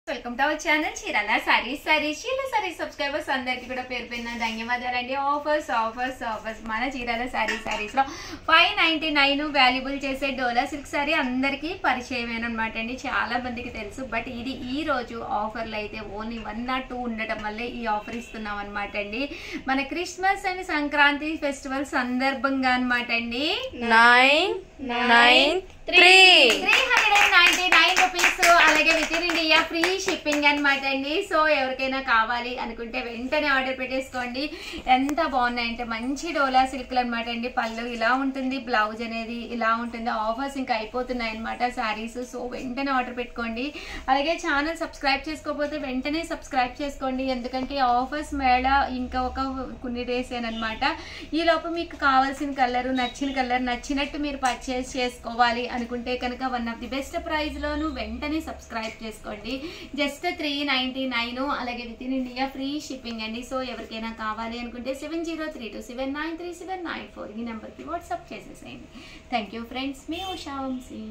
Welcome to our channel Chirala saris Chirala saris subscribers అందరికీ కూడా పేరు పేరున ధన్యవాదాలండి. ఆఫర్స్ మన చీరాల సారీస్ లో 599 వాల్యుబుల్ చేసే డోలా సిల్క్ సారీ అందరికీ పరిచయమైన అనమాట అండి. చాలా మందికి తెలుసు, బట్ ఇది ఈ రోజు ఆఫర్లు అయితే ఓన్లీ 1 or 2 ఉండటం వల్లే ఈ ఆఫర్ ఇస్తున్నాం అనమాట అండి. మన క్రిస్మస్ అండ్ సంక్రాంతి ఫెస్టివల్ సందర్భంగా అనమాట అండి. 399 రూపీస్, అలాగే within India free shipping అనమాట అండి. సో ఎవరికైనా కావాలి అనుకుంటే వెంటనే ఆర్డర్ పెట్టేసుకోండి. ఎంత బాగున్నాయంటే మంచి డోలా సిల్క్లు అనమాట అండి. పళ్ళు ఇలా ఉంటుంది, బ్లౌజ్ అనేది ఇలా ఉంటుంది. ఆఫర్స్ ఇంకా అయిపోతున్నాయి అనమాట సారీస్. సో వెంటనే ఆర్డర్ పెట్టుకోండి. అలాగే ఛానల్ సబ్స్క్రైబ్ చేసుకోకపోతే వెంటనే సబ్స్క్రైబ్ చేసుకోండి, ఎందుకంటే ఆఫర్స్ మేళ ఇంకా కొన్ని డేస్ అనమాట. ఈ లోపు మీకు కావాల్సిన కలర్, నచ్చిన కలర్ నచ్చినట్టు మీరు పర్చేస్ చేసుకోవాలి అనుకుంటే కనుక one of the best price లోను వెంటనే సబ్స్క్రైబ్ చేసుకోండి. జస్ట్ 399, అలాగే within India free shipping అండి. సో ఎవరికైనా కావాలి అనుకుంటే 7032793794 ఈ నెంబర్కి వాట్సాప్ చేసేసేయండి. థ్యాంక్ యూ ఫ్రెండ్స్, మీ ఉషా వంశీ.